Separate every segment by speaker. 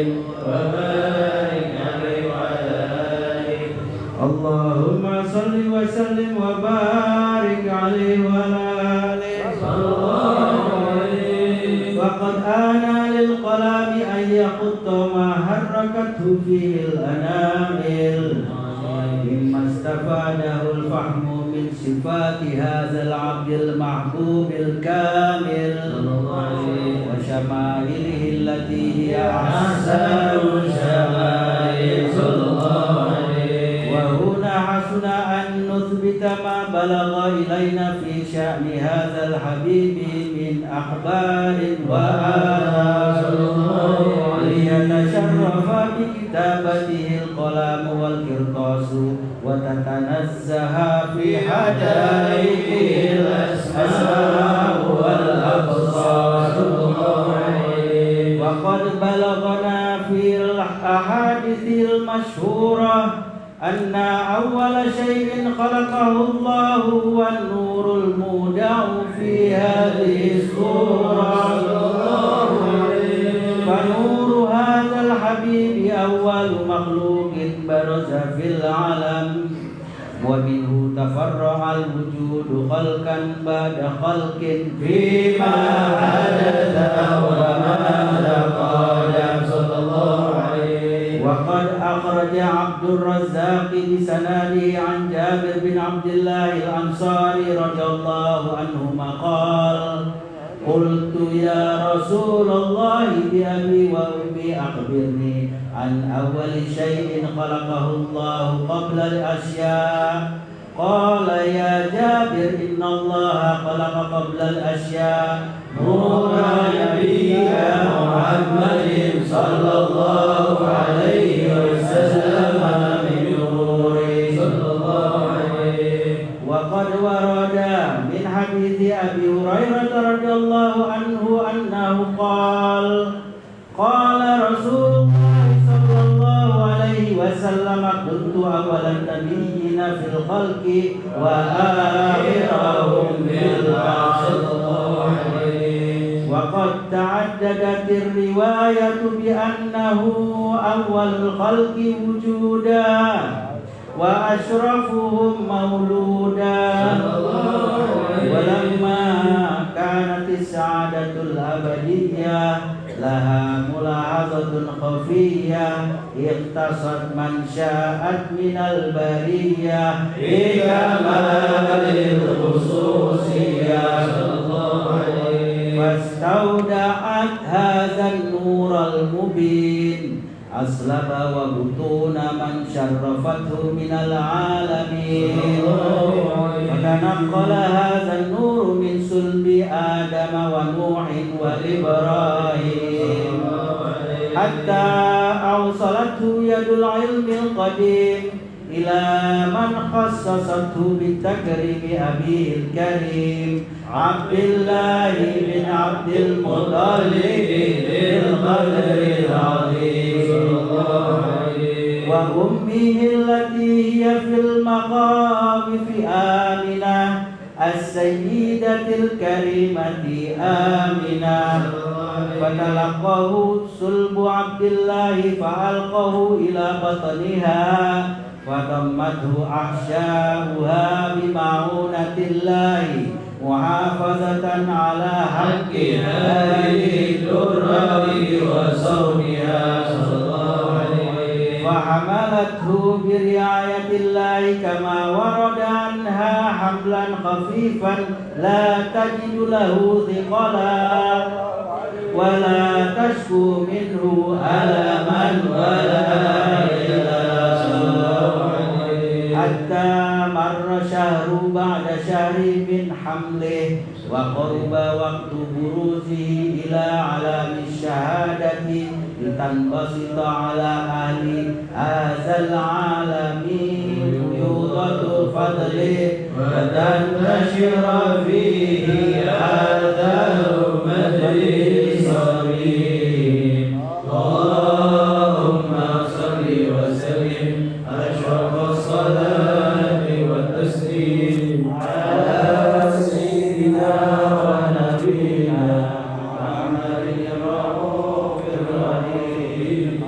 Speaker 1: وبارك عليه وعلى آله
Speaker 2: اللهم صل وسلم وبارك عليه وعلى آله
Speaker 1: صلى الله عليه.
Speaker 2: وقد آن للقلم أن يخط ما حركته فيه الأنامل مما استفاده الفهم من صفات هذا العبد المحبوب الكامل وشمائله التي هي أحسن الشمائل صلى الله عليه. وهنا حسن أن نثبت ما بلغ إلينا في شأن هذا الحبيب من أخبار وآثار ليتشرف بكتابته القلم والقرطاس وتتنزه في حدائقه الأسماء والأبصار. وقد بلغنا في الأحاديث المشهورة أن أول شيء خلقه الله هو النور المودع في هذه السورة. فنور هذا الحبيب أول مخلوق برز في العالم ومنه تفرع الوجود خلقا بعد خلق فيما حدث وما قال صلى الله عليه. وقد أخرج عبد الرزاق بسنده عن جابر بن عبد الله الأنصاري رضي الله عنهما قال قلت يا رسول الله بأبي وأمي أخبرني عن أول شيء خلقه الله قبل الأشياء. قال يا جابر إن الله خلق قبل الأشياء نور نبينا محمد صلى الله عليه وسلم من نوره صلى الله عليه. وقد ورد من حديث أبي هريرة رضي الله عنه أنه قال قال رسول الله صلى الله عليه وسلم كنت أول النبيين في الخلق وآخرهم في البعث. وقد تعددت الرواية بأنه أول الخلق وجودا وأشرفهم مولودا. ولما كانت السعادة الأبدية لها ملاحظة خفية اختصت من شاءت من البرية بكمال الخصوصية فاستودعت هذا النور المبين أصلب وبطون من شرفته من العالمين. فتنقل هذا النور من صلب آدم ونوح وإبراهيم حتى أوصلته يد العلم القديم إلى من خصصته بالتكريم أبيه الكريم عبد الله بن عبد المطلب بالقدر العظيم وأمه التي هي في المخاوف آمنة السيدة الكريمة آمنة. فتلقاه صلب عبد الله فألقاه إلى بطنها فضمته أحشاؤها بمعونة الله محافظة على حق هذه الدرة وصونها صلى الله عليه. فحملته برعاية الله كما ورد عنها حملا خفيفا لا تجد له ثقلا ولا تشكو منه ألما ولا إلا حتى مر شهر بعد شهر من حمله وقرب وقت بروزه إلى علام الشهادة لتنبسط على أهل هذا العالم فيوضة فضله وتنتشر فيه آثار مجلس صغير. اللهم صل وسلم أشرف الصلاة والتسليم على سيدنا ونبينا محمد الرؤوف الرحيم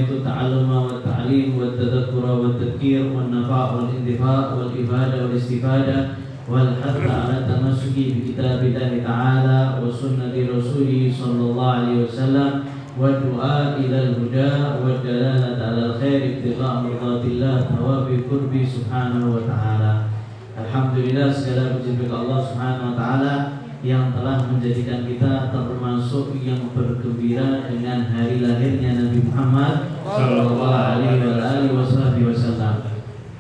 Speaker 1: nawaitu ta'alluma wa ta'lim wa tadhakkura wa tadhkir wa nafa' wal intifa' wal ibadah wal istifadah wal hatta ala tamassuki bi kitabillahi ta'ala wa sunnati rasulih sallallahu alaihi wasallam wa du'a ila al-huda wa dalalata ala al-khair ibtigha' mardatillah thawabi qurbi subhanahu wa ta'ala. Alhamdulillah, segala puji bagi Allah subhanahu wa ta'ala yang telah menjadikan kita termasuk yang bergembira dengan hari lahirnya Nabi Muhammad sallallahu alaihi wasallam.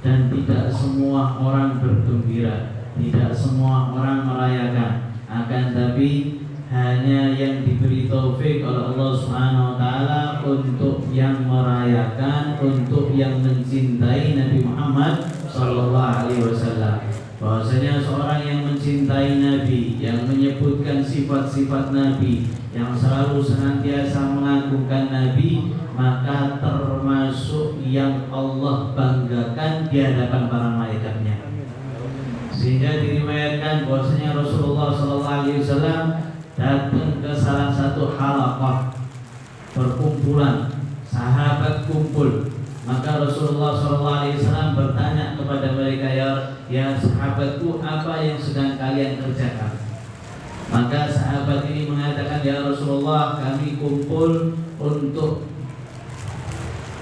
Speaker 1: Dan tidak semua orang bergembira, tidak semua orang merayakan, akan tapi hanya yang diberi taufik oleh Allah Subhanahu wa taala untuk yang merayakan, untuk yang mencintai Nabi Muhammad sallallahu alaihi wasallam. Bahwasanya seorang yang mencintai Nabi, yang menyebutkan sifat-sifat Nabi, yang selalu senantiasa mengagungkan Nabi, maka termasuk yang Allah banggakan di hadapan para malaikatnya. Sehingga diriwayatkan bahwasanya Rasulullah SAW datang ke salah satu halaqah perkumpulan, sahabat kumpul. Maka Rasulullah SAW bertanya kepada mereka, ya sahabatku, apa yang sedang kalian kerjakan? Maka sahabat ini mengatakan, ya Rasulullah, kami kumpul untuk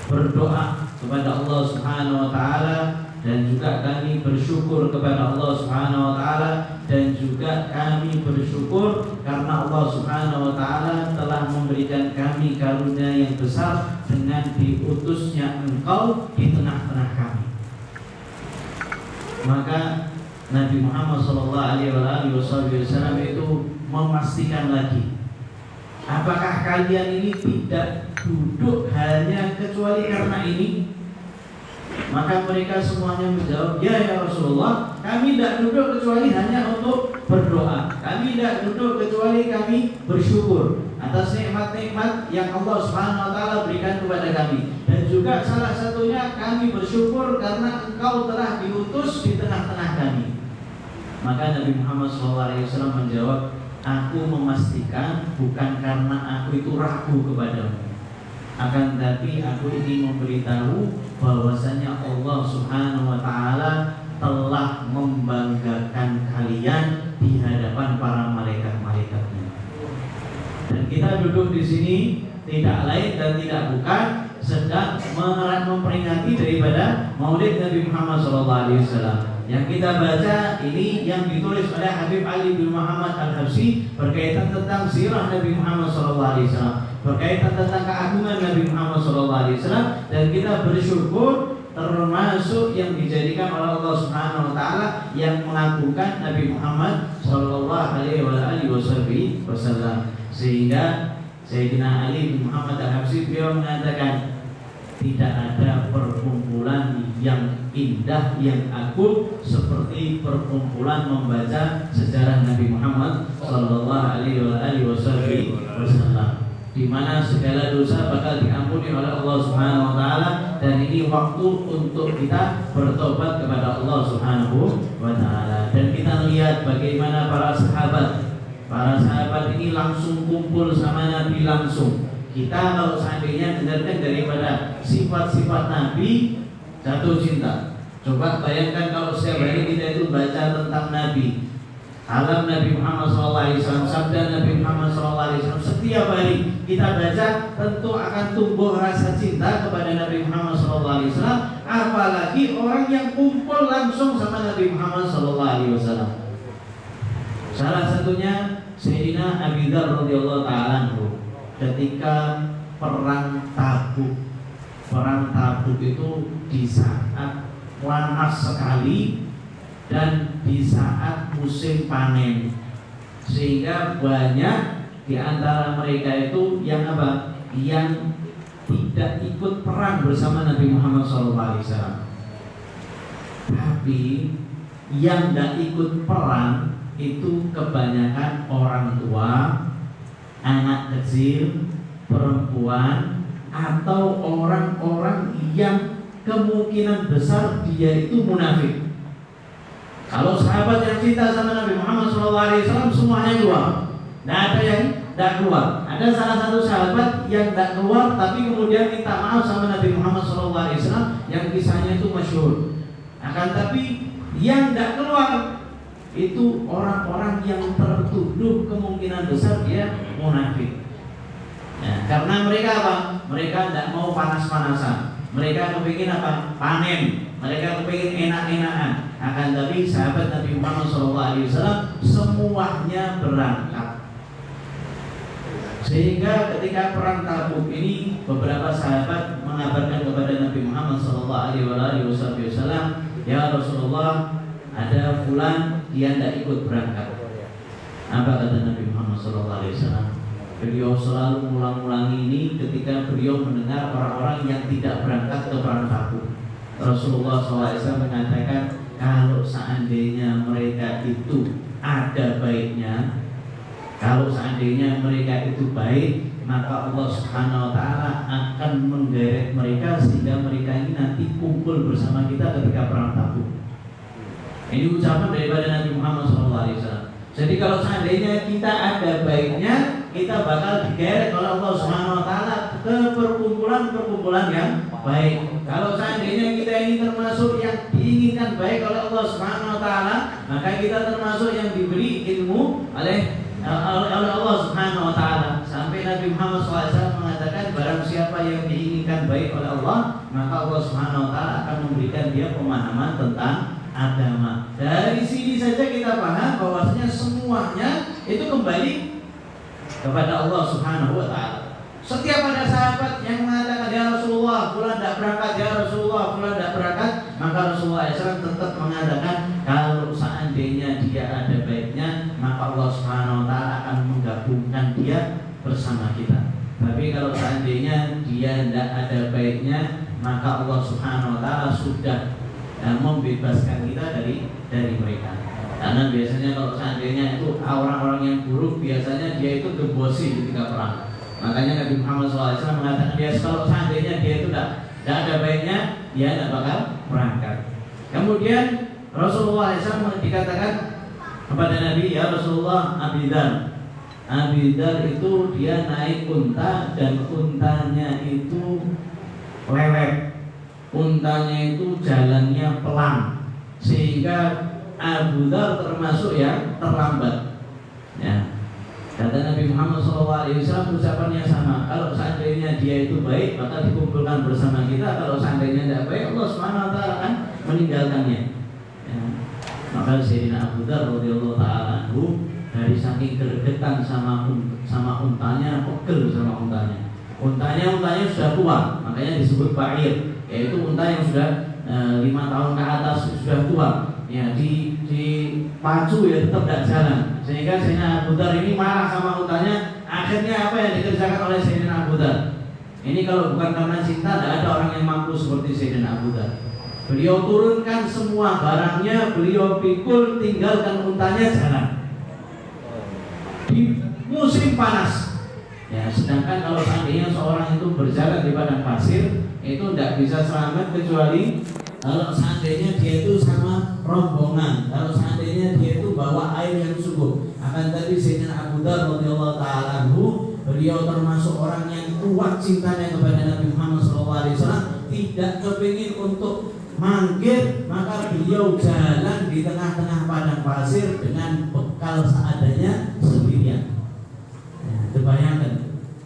Speaker 1: berdoa kepada Allah Subhanahu wa taala, dan juga kami bersyukur kepada Allah Subhanahu wa taala, dan juga kami bersyukur karena Allah Subhanahu wa taala telah memberikan kami karunia yang besar dengan diutusnya Engkau di tengah-tengah kami. Maka Nabi Muhammad sallallahu alaihi wasallam itu memastikan lagi, apakah kalian ini tidak duduk hanya kecuali karena ini? Maka mereka semuanya menjawab, ya Rasulullah, kami tidak duduk kecuali hanya untuk berdoa. Kami tidak duduk kecuali kami bersyukur atas nikmat-nikmat yang Allah Subhanahu wa taala berikan kepada kami. Dan juga salah satunya kami bersyukur karena Engkau telah diutus di tengah-tengah kami. Maka Nabi Muhammad SAW menjawab, aku memastikan bukan karena aku itu ragu kepadamu, akan tetapi aku ingin memberitahu bahwasanya Allah Subhanahu wa taala telah membanggakan kalian di hadapan para malaikat-malaikatnya. Dan kita duduk di sini tidak lain dan tidak bukan sedang memperingati daripada Maulid Nabi Muhammad SAW. Yang kita baca ini yang ditulis oleh Habib Ali bin Muhammad Al-Habsyi berkaitan tentang sirah Nabi Muhammad SAW, berkaitan tentang keagungan Nabi Muhammad SAW, dan kita bersyukur termasuk yang dijadikan oleh Allah Subhanahu wa taala yang mengagungkan Nabi Muhammad sallallahu alaihi wasallam. Sehingga Sayyidina Ali bin Muhammad Al-Habsyi beliau mengatakan, tidak ada perkumpulan yang indah, yang agung seperti perkumpulan membaca sejarah Nabi Muhammad sallallahu alaihi wasallam, di mana segala dosa bakal diampuni oleh Allah Subhanahu wa taala, dan ini waktu untuk kita bertobat kepada Allah Subhanahu wa taala. Dan kita lihat bagaimana para sahabat ini langsung kumpul sama Nabi langsung. Kita kalau seandainya dengarkan daripada sifat-sifat Nabi, jatuh cinta. Coba bayangkan kalau setiap hari kita itu baca tentang Nabi, alam Nabi Muhammad SAW, sabda Nabi Muhammad SAW, setiap hari kita baca, tentu akan tumbuh rasa cinta kepada Nabi Muhammad SAW. Apalagi orang yang kumpul langsung sama Nabi Muhammad SAW. Salah satunya Sayyidina Abi Dzar radhiyallahu ta'ala anhu. Ketika perang Tabuk itu di saat panas sekali dan di saat musim panen, sehingga banyak di antara mereka itu yang apa? Yang tidak ikut perang bersama Nabi Muhammad SAW. Tapi yang tidak ikut perang itu kebanyakan orang tua, anak kecil, perempuan, atau orang-orang yang kemungkinan besar dia itu munafik. Kalau sahabat yang cinta sama Nabi Muhammad SAW semuanya dua, tidak ada yang tidak keluar. Ada salah satu sahabat yang tidak keluar, tapi kemudian minta maaf sama Nabi Muhammad SAW, yang kisahnya itu masyhur. Akan tapi yang tidak keluar itu orang-orang yang tertuduh kemungkinan besar dia munafik. Ya, karena mereka apa? Mereka tidak mau panas-panasan. Mereka kepingin apa? Panen. Mereka kepingin enak-enakan. Akan tapi sahabat Nabi Muhammad SAW semuanya berangkat. Sehingga ketika perang Tabuk ini beberapa sahabat mengabarkan kepada Nabi Muhammad SAW, ya Rasulullah, ada fulan dia tidak ikut berangkat. Apa kata Nabi Muhammad SAW? Beliau selalu mengulang-ulangi ini ketika beliau mendengar orang-orang yang tidak berangkat ke perang Tabuk. Rasulullah SAW mengatakan, kalau seandainya mereka itu ada baiknya, kalau seandainya mereka itu baik, maka Allah Subhanahu Wa Taala akan menggeret mereka sehingga mereka ini nanti kumpul bersama kita ketika perang Tabuk. Ini ucapan daripada Nabi Muhammad SAW. Jadi kalau seandainya kita ada baiknya, kita bakal digeret oleh Allah Subhanahu Wa Taala ke perkumpulan-perkumpulan yang baik. Kalau seandainya kita ini termasuk yang diinginkan baik oleh Allah Subhanahu Wa Taala, maka kita termasuk yang diberi ilmu oleh Allah Subhanahu Wa Taala. Sampai Nabi Muhammad SAW mengatakan, barang siapa yang diinginkan baik oleh Allah, maka Allah Subhanahu Wa Taala akan memberikan dia pemahaman tentang agama. Dari sini saja kita paham bahwasanya semuanya itu kembali kepada Allah Subhanahu Wa Taala. Setiap ada sahabat yang mengatakan, ya Rasulullah, fulan tidak berangkat, ya Rasulullah, fulan tidak berangkat, maka Rasulullah SAW tetap mengatakan, kalau seandainya dia ada baiknya, maka Allah Subhanahu Wa Taala akan menggabungkan dia bersama kita. Tapi kalau seandainya dia tidak ada baiknya, maka Allah Subhanahu Wa Taala sudah membebaskan kita dari mereka. Karena biasanya kalau seandainya itu orang-orang yang buruk, biasanya dia itu gebosi ketika perang. Makanya Nabi Muhammad SAW mengatakan, dia kalau seandainya dia itu tidak ada baiknya, dia tidak bakal berangkat. Kemudian Rasulullah SAW dikatakan kepada Nabi, ya Rasulullah, Abi Dzar itu dia naik unta dan untanya itu lewet. Untanya itu jalannya pelan, sehingga Abu Dzar termasuk yang terlambat. Ya. Kata Nabi Muhammad SAW, ucapannya sama. Kalau seandainya dia itu baik, maka dikumpulkan bersama kita. Kalau seandainya tidak baik, Allah Subhanahu Wa Taala akan meninggalkannya. Ya. Maka Sayyidina Abu Dzar radhiyallahu taala anhu dari saking gregetan sama untanya, pegel sama untanya. Untanya sudah tua, makanya disebut ba'ir, yaitu unta yang sudah 5 tahun ke atas, sudah tua. Ya, dipacu ya tetap tidak jalan. Sehingga Sayyidina Abu Dzar ini marah sama untanya. Akhirnya apa yang dikerjakan oleh Sayyidina Abu Dzar? Ini kalau bukan karena cinta, tidak ada orang yang mampu seperti Sayyidina Abu Dzar. Beliau turunkan semua barangnya, beliau pikul, tinggalkan untanya jalan di musim panas. Ya, sedangkan kalau seandainya seorang itu berjalan di padang pasir, itu tidak bisa selamat kecuali kalau seandainya dia itu sama rombongan, kalau seandainya dia itu bawa air yang cukup. Akan tadi Sayyidina Abu Dzar radhiyallahu taala anhu, beliau termasuk orang yang kuat cintanya kepada Nabi Muhammad SAW, tidak kepingin untuk manggil, maka beliau jalan di tengah-tengah padang pasir dengan bekal seadanya sendirian. Ya, terbayangkan.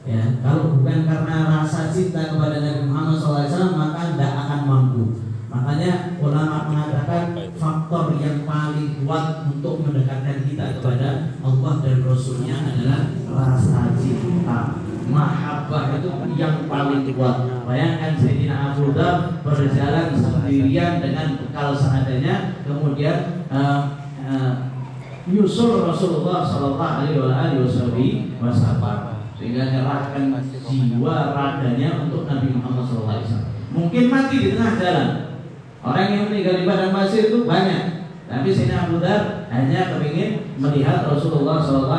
Speaker 1: Ya, kalau bukan karena rasa cinta kepada Nabi Muhammad SAW, maka tidak akan mampu. Makanya ulama mengatakan faktor yang paling kuat untuk mendekatkan kita kepada Allah dan Rasulnya adalah rasa cinta. Mahabbah itu yang paling kuat. Bayangkan Sayyidina Abu Dzar berjalan sendirian dengan bekal seadanya, kemudian nyusul Rasulullah SAW, sehingga menyerahkan jiwa raganya untuk Nabi Muhammad SAW. Mungkin mati di tengah jalan. Orang yang meninggal di padang pasir itu banyak, tapi Sayyidina Abu Dzar hanya kepingin melihat Rasulullah SAW.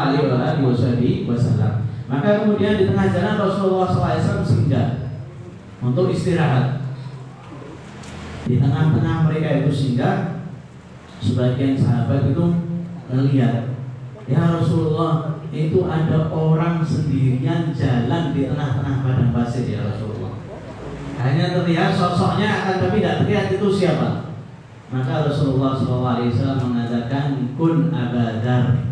Speaker 1: Maka kemudian di tengah jalan Rasulullah SAW singgah untuk istirahat. Di tengah-tengah mereka itu singgah, sebagian sahabat itu melihat "Ya Rasulullah, itu ada orang sendirian jalan di tengah-tengah padang pasir ya Rasulullah. Hanya terlihat sosoknya, akan tapi tidak terlihat itu siapa." Maka Rasulullah SAW mengatakan, "Kun Aba Dzar."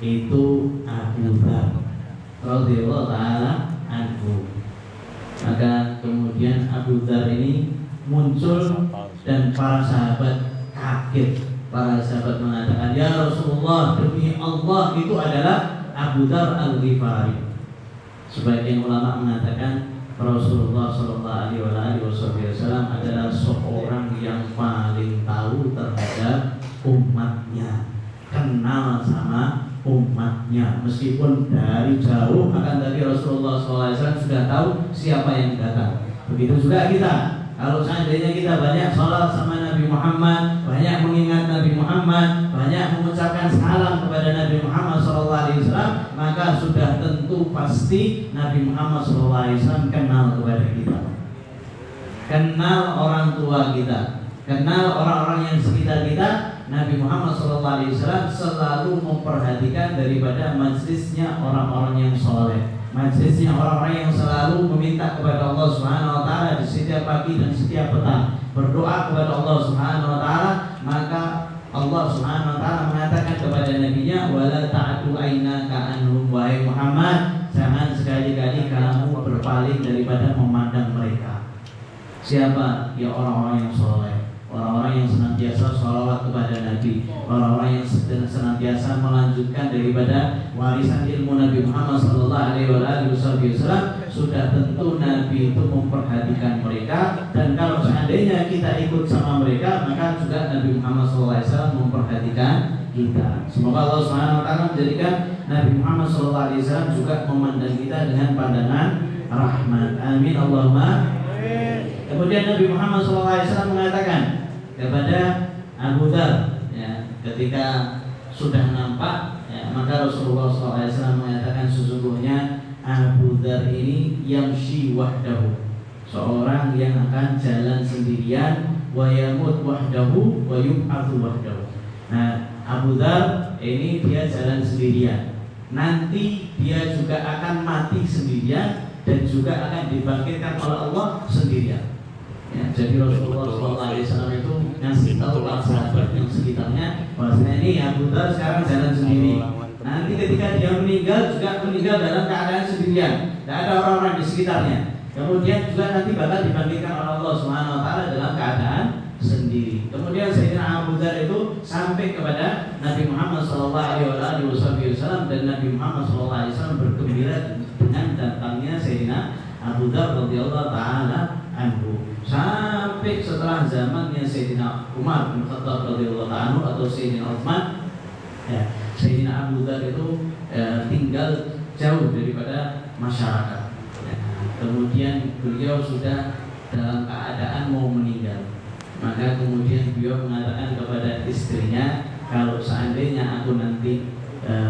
Speaker 1: Itu Abu Dzar radhiyallahu taala anhu. Maka kemudian Abu Dzar ini muncul dan para sahabat kaget. Para sahabat mengatakan, "Ya Rasulullah, demi Allah itu adalah Abu Dzar Al-Ghifari." Sebagian ulama mengatakan Rasulullah SAW adalah seorang yang paling tahu terhadap umatnya, kenal sama umatnya, meskipun dari jauh, akan tapi Rasulullah SAW sudah tahu siapa yang datang. Begitu juga kita. Kalau seandainya kita banyak sholat sama Nabi Muhammad, banyak mengingat Nabi Muhammad, banyak mengucapkan salam kepada Nabi Muhammad SAW, maka sudah tentu pasti Nabi Muhammad SAW kenal kepada kita, kenal orang tua kita, kenal orang-orang yang sekitar kita. Nabi Muhammad SAW selalu memperhatikan daripada majlisnya orang-orang yang soleh, majlisnya orang-orang yang selalu meminta kepada Allah Subhanahu Wa Taala di setiap pagi dan setiap petang, berdoa kepada Allah Subhanahu Wa Taala. Maka Allah Subhanahu Wa Taala mengatakan kepada Nabi-Nya, "Wala ta'du ainaka anhum," wahai Muhammad, jangan sekali-kali kamu berpaling daripada memandang mereka. Siapa? Ya orang-orang yang soleh, orang-orang yang senantiasa sholawat kepada Nabi, orang-orang yang senantiasa melanjutkan daripada warisan ilmu Nabi Muhammad SAW. Sudah tentu Nabi itu memperhatikan mereka, dan kalau seandainya kita ikut sama mereka, maka juga Nabi Muhammad SAW memperhatikan kita. Semoga Allah SWT menjadikan Nabi Muhammad SAW juga memandang kita dengan pandangan rahmat. Amin Allahumma. Kemudian Nabi Muhammad SAW mengatakan kepada Abu Dzar, ya, ketika sudah nampak, ya, maka Rasulullah SAW mengatakan, sesungguhnya Abu Dzar ini yamshi wahdahu, seorang yang akan jalan sendirian, wa yamut wahdahu wa yub'atsu wahdahu. Nah, Abu Dzar ini dia jalan sendirian, nanti dia juga akan mati sendirian dan juga akan dibangkitkan oleh Allah sendirian. Ya, jadi Rasulullah SAW itu ngasih tahu para sahabat yang sekitarnya bahwasanya ini Abu Dzar sekarang jalan sendiri. Nanti ketika dia meninggal juga meninggal dalam keadaan sendirian, tidak ada orang-orang di sekitarnya. Kemudian juga nanti bakal dibangkitkan oleh Allah Subhanahu Wa Taala dalam keadaan sendiri. Kemudian Sayyidina Abu Dzar itu sampai kepada Nabi Muhammad SAW, dan Nabi Muhammad SAW bergembira dengan datangnya Sayyidina Abu Dzar radhiyallahu taala anhu. Sampai setelah zamannya Sayyidina Umar bin Khattab radhiyallahu anhu atau Sayyidina Utsman, ya, Sayyidina Abu Dzar itu tinggal jauh daripada masyarakat. Ya, kemudian beliau sudah dalam keadaan mau meninggal. Maka kemudian beliau mengatakan kepada istrinya, kalau seandainya aku nanti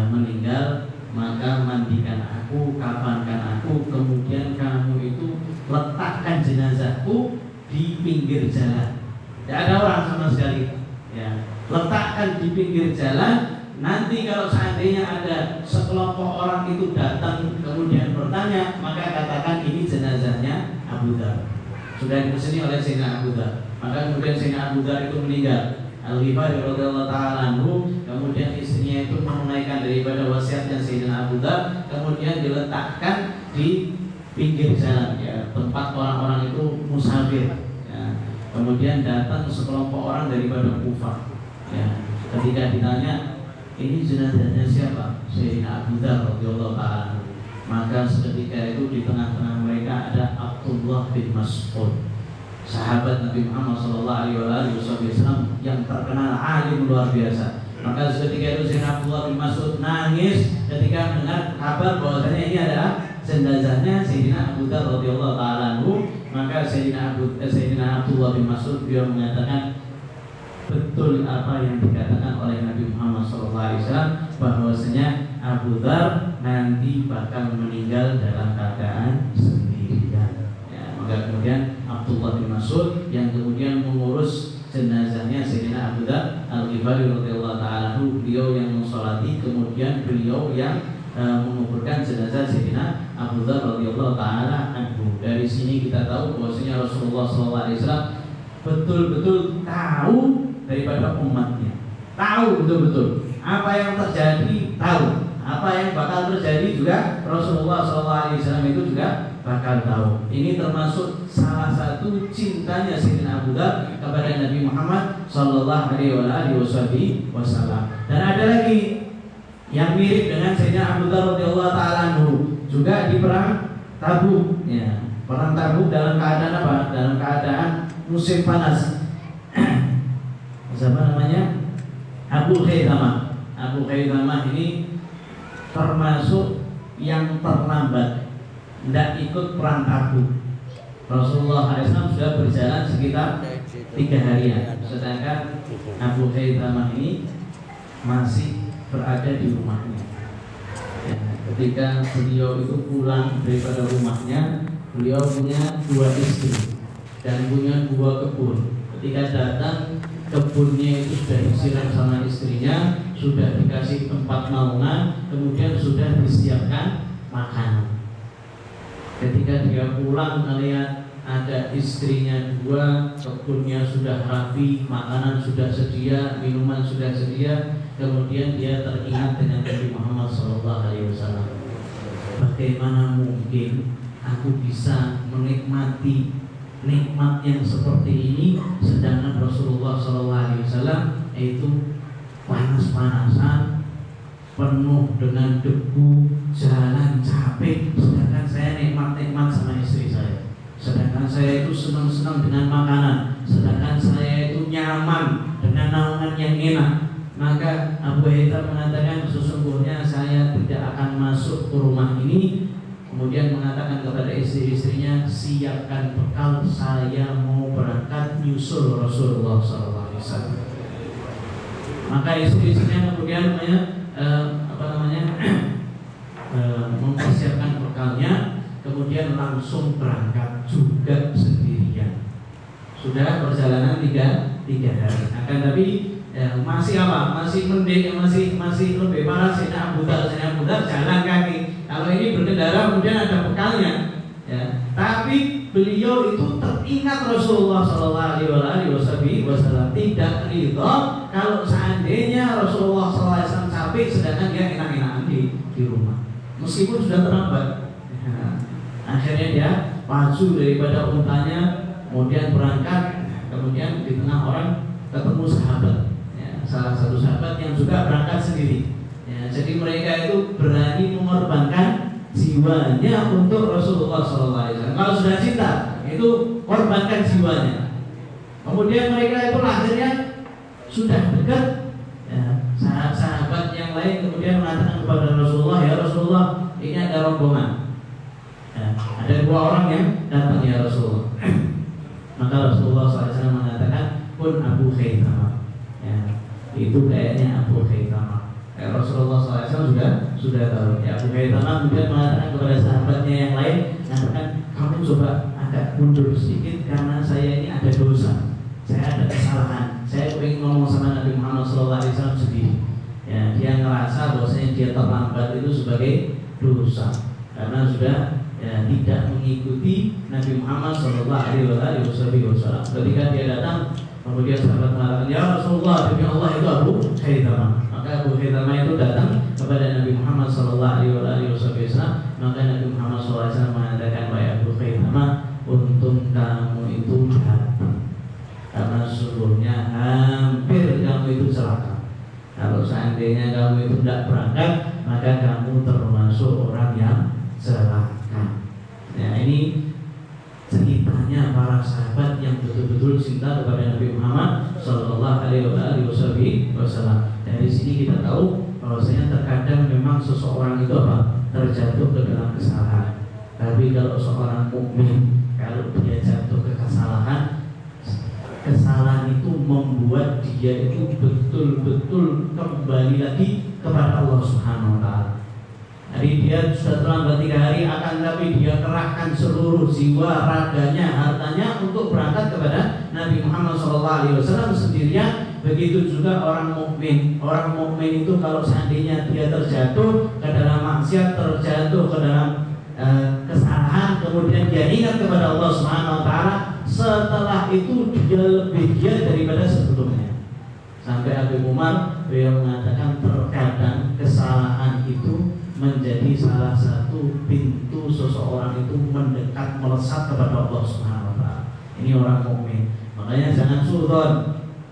Speaker 1: meninggal, maka mandikan aku, kafankan aku, kemudian kamu itu letakkan jenazahku di pinggir jalan. Tidak ada orang sama sekali. Ya, letakkan di pinggir jalan. Nanti kalau seandainya ada sekelompok orang itu datang kemudian bertanya, maka katakan ini jenazahnya Abu Dzar. Sudah diperseni oleh Sayyidina Abu Dzar. Maka kemudian Sayyidina Abu Dzar itu meninggal. Al-Ghifari radhiyallahu ta'ala anhu, kemudian istrinya itu menunaikan daripada wasiatnya Sayyidina Abu Dzar, kemudian diletakkan di pinggir jalan, ya, tempat orang-orang itu musafir. Ya. Kemudian datang sekelompok orang daripada Kufah. Ya. Ketika ditanya, ini jenazahnya siapa? Sayyidina Abu Dzar radhiyallahu ta'ala anhu. Maka seketika itu di tengah-tengah mereka ada Abdullah bin Mas'ud, sahabat Nabi Muhammad SAW yang terkenal alim luar biasa. Maka seketika itu Sayyidina Abdullah bin Mas'ud nangis ketika mendengar kabar bahwasanya ini adalah jenazahnya Sayyidina Abu Dzar radhiyallahu ta'ala anhu. Maka Sayyidina Abdullah bin Mas'ud beliau mengatakan, betul apa yang dikatakan oleh Nabi Muhammad SAW bahwasanya Abu Dzar nanti bakal meninggal dalam keadaan sendirian. Ya, maka kemudian Abdullah bin Mas'ud yang kemudian mengurus jenazahnya Sayyidina Abu Dzar Al-Ghifari radhiyallahu ta'ala anhu, beliau yang mensolati, kemudian kemudian beliau yang menguburkan jenazah Sayyidina Abu Dzar radhiyallahu taala anhu. Dari sini kita tahu bahwasanya Rasulullah SAW betul-betul tahu daripada umatnya, tahu betul-betul apa yang terjadi, tahu apa yang bakal terjadi juga Rasulullah SAW itu juga bakal tahu. Ini termasuk salah satu cintanya Sayyidina Abu Dzar kepada Nabi Muhammad Sallallahu Alaihi Wasallam. Dan ada lagi yang mirip dengan Sayyidina Abu Dzar radhiyallahu taala anhu, juga di perang Tabuk. Ya, perang Tabuk dalam keadaan apa? Dalam keadaan musim panas. Siapa namanya? Abu Khaisamah. Abu Khaisamah ini termasuk yang terlambat, tidak ikut perang Tabuk. Rasulullah SAW sudah berjalan sekitar 3 harian, sedangkan Abu Khaisamah ini masih berada di rumahnya. Ya, ketika beliau itu pulang daripada rumahnya, beliau punya 2 istri dan punya 2 kebun. Ketika datang, kebunnya itu sudah disiram sama istrinya, sudah dikasih tempat naungan, kemudian sudah disiapkan makanan. Ketika dia pulang melihat ada istrinya 2, kebunnya sudah rapi, makanan sudah sedia, minuman sudah sedia. Kemudian dia teringat dengan Nabi Muhammad SAW. Bagaimana mungkin aku bisa menikmati nikmat yang seperti ini, sedangkan Rasulullah SAW itu panas-panasan, penuh dengan debu, jalan capek, sedangkan saya nikmat-nikmat sama istri saya. Sedangkan saya itu senang-senang dengan makanan, sedangkan saya itu nyaman dengan naungan yang enak. Maka Abu Khaisamah mengatakan, sesungguhnya saya tidak akan masuk ke rumah ini. Kemudian mengatakan kepada istri-istrinya, siapkan bekal, saya mau berangkat nyusul Rasulullah SAW. Maka istri-istrinya kemudian mempersiapkan bekalnya, kemudian langsung berangkat juga sendirian. Sudah perjalanan 3 hari. Akan tapi masih apa? Masih mending, masih lebih parah Sayyidina Abu Dzar jalan kaki. Kalau ini berkendara kemudian ada bekalnya, ya. Tapi beliau itu teringat Rasulullah SAW, tidak ridho kalau seandainya Rasulullah SAW capek sedangkan dia enak-enakan di rumah, meskipun sudah terlambat. Ya. Akhirnya dia maju daripada untanya, kemudian berangkat. Kemudian di tengah orang ketemu sahabat. Salah satu sahabat yang juga berangkat sendiri. Ya, jadi mereka itu berani mengorbankan jiwanya untuk Rasulullah SAW. Kalau sudah cinta, itu korbankan jiwanya. Kemudian mereka itu akhirnya sudah dekat. Ya, sahabat yang lain kemudian mengatakan kepada Rasulullah, ya Rasulullah, ini ada rombongan. Ya, ada 2 orang yang datang ya Rasulullah. Maka Rasulullah SAW mengatakan, pun Abu Khaisamah. Ya, itu kayaknya Abu Khaisamah. Rasulullah SAW sudah tahu. Ya, Abu Khaisamah kemudian mengatakan kepada sahabatnya yang lain, mengatakan, kamu coba agak mundur sedikit karena saya ini ada dosa, saya ada kesalahan, saya ingin ngomong sama Nabi Muhammad SAW sendiri. Ya, dia ngerasa bahwasanya dia terlambat itu sebagai dosa karena sudah tidak mengikuti Nabi Muhammad SAW. Ketika dia datang, kemudian sahabat mengatakan, ya Rasulullah, demi Allah itu Abu Khaisamah. Maka Abu Khaisamah itu datang kepada Nabi Muhammad SAW. Maka Nabi Muhammad SAW mengatakan, wahai Abu Khaisamah, untung kamu itu datang, karena sesungguhnya hampir kamu itu celaka. Kalau seandainya kamu itu tidak berangkat, maka kamu termasuk orang yang celaka. Ya, ini ceritanya para sahabat yang betul-betul cinta kepada Nabi Muhammad Sallallahu Alaihi Wasallam. Dari sini kita tahu bahwasanya terkadang memang seseorang itu apa? Terjatuh ke dalam kesalahan. Tapi kalau seorang mukmin, kalau dia jatuh ke kesalahan, kesalahan itu membuat dia itu betul-betul kembali lagi kepada Allah Subhanahu Wa Taala. Jadi dia sudah terlambat 3 hari, akan tapi dia kerahkan seluruh jiwa, raganya, hartanya untuk berangkat kepada Nabi Muhammad SAW sendirian. begitu juga orang mukmin. Orang mukmin itu kalau seandainya dia terjatuh ke dalam maksiat, terjatuh ke dalam kesalahan, kemudian dia ingat kepada Allah Subhanahu wa taala, setelah itu dia lebih giat daripada sebelumnya. Sampai Abu Umar beliau mengatakan terkadang kesalahan itu menjadi salah satu pintu seseorang itu mendekat, melesat kepada Allah Subhanahu wa taala. Ini orang mukmin. Makanya jangan suudzon.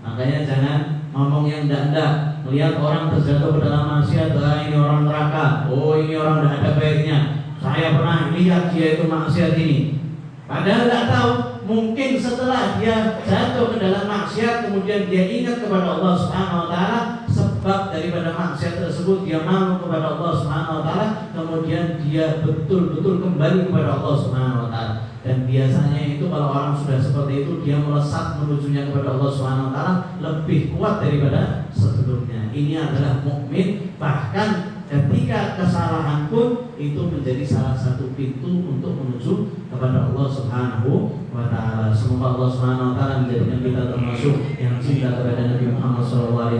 Speaker 1: Makanya jangan ngomong yang enggak. Melihat orang terjatuh ke dalam maksiat, ini orang neraka. Oh, ini orang enggak ada baiknya. Saya pernah lihat dia itu maksiat ini. Padahal enggak tahu, mungkin setelah dia jatuh ke dalam maksiat kemudian dia ingat kepada Allah Subhanahu wa taala, sebab daripada maksiat tersebut dia malu kepada Allah Subhanahu wa taala, kemudian dia betul-betul kembali kepada Allah Subhanahu wa taala. Dan biasanya itu kalau orang sudah seperti itu, dia melesat menujunya kepada Allah Subhanahu wa taala lebih kuat daripada sebelumnya. Ini adalah mukmin. Bahkan ketika kesalahan pun itu menjadi salah satu pintu untuk menuju kepada Allah Subhanahu wa taala. Semoga Allah Subhanahu wa taala menjadikan kita termasuk yang cinta kepada Nabi Muhammad SAW,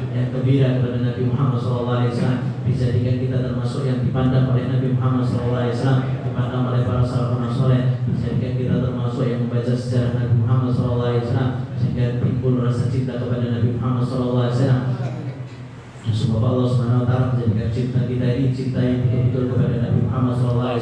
Speaker 1: yang gembira kepada Nabi Muhammad SAW, dijadikan kita termasuk yang dipandang oleh Nabi Muhammad SAW, dipandang oleh para salafus saleh, dijadikan kita termasuk yang membaca sejarah Nabi Muhammad SAW sehingga timbul rasa cinta kepada Nabi Muhammad SAW. Semoga Allah Subhanahu wa taala menjadikan cinta kita ini cinta yang betul-betul kepada Nabi Muhammad SAW,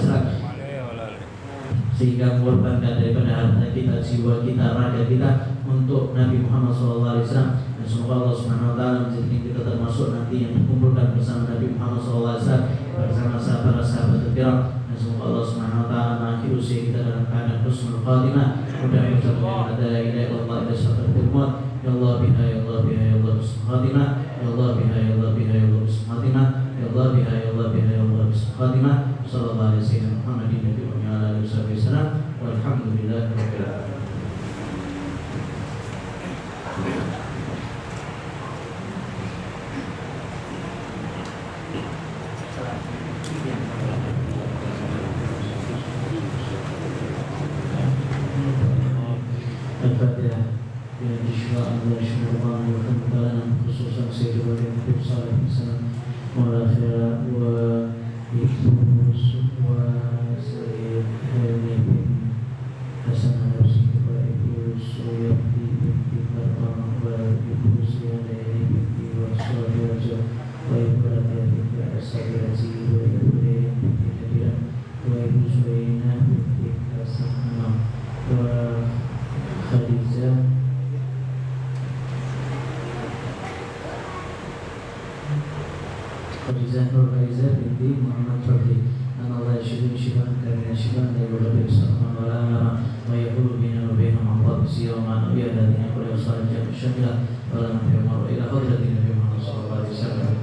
Speaker 1: sehingga mengorbankan daripada harta kita, jiwa kita, raga kita untuk Nabi Muhammad SAW. Dan semoga Allah Subhanahu wa taala menjadikan kita termasuk nanti yang dikumpulkan bersama Nabi Muhammad SAW bersama sahabat-sahabat kiram. Dan semoga Allah Subhanahu wa taala mengakhiri usia kita dalam keadaan husnul khatimah. Mudah-mudahan ada ilahi Allah ila syafaatil maut. Ya Allah biha ya Allah biha ya Allah husnul khatimah. Ya Allah biha ya Allah biha ya Allah husnul khatimah. Ya Allah biha ya Allah biha ya Allah husnul khatimah. Sallallahu alaihi wasallam Muhammadin nabi wa ala alihi wasallam. Walhamdulillahirabbil alamin. Al-Fatihah. Ya Bismillah Allah Bismillah wa hamdalah khususan Sayyidul Wali Nabi sallallahu alaihi wasallam wa akhirah wa ibus wa sayyid Nabi Hasan Rasul wa ibus wa ibus wa ibus wa sayyid wa ibus wa asabirati wa ibus wa ibus wa Hasan wa Khadijah Nur Faizah binti Muhammad Fadli. Allah yashhadu syifaan karena syifaan dari Nabi sallallahu alaihi wasallam wa yaqulu bina wa baina Allah bisiyya wa ma nabiya alladziina qala sallallahu alaihi wasallam wa lam yamur ila hadratin Nabi Muhammad sallallahu alaihi wasallam.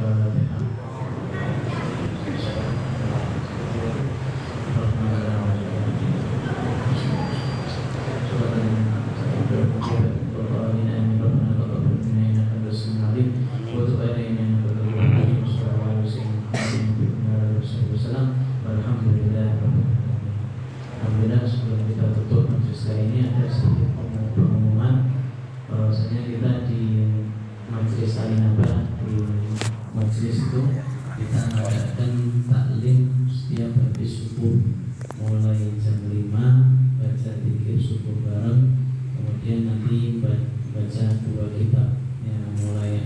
Speaker 1: Alhamdulillah, sebelum kita tutup majelis kali ini ada sedikit pengumuman bahwasanya kita di majelis Alinaba, di majelis itu kita mengadakan taklim setiap habis subuh mulai jam 5, baca zikir subuh bareng, kemudian nanti baca 2 kitab yang mulai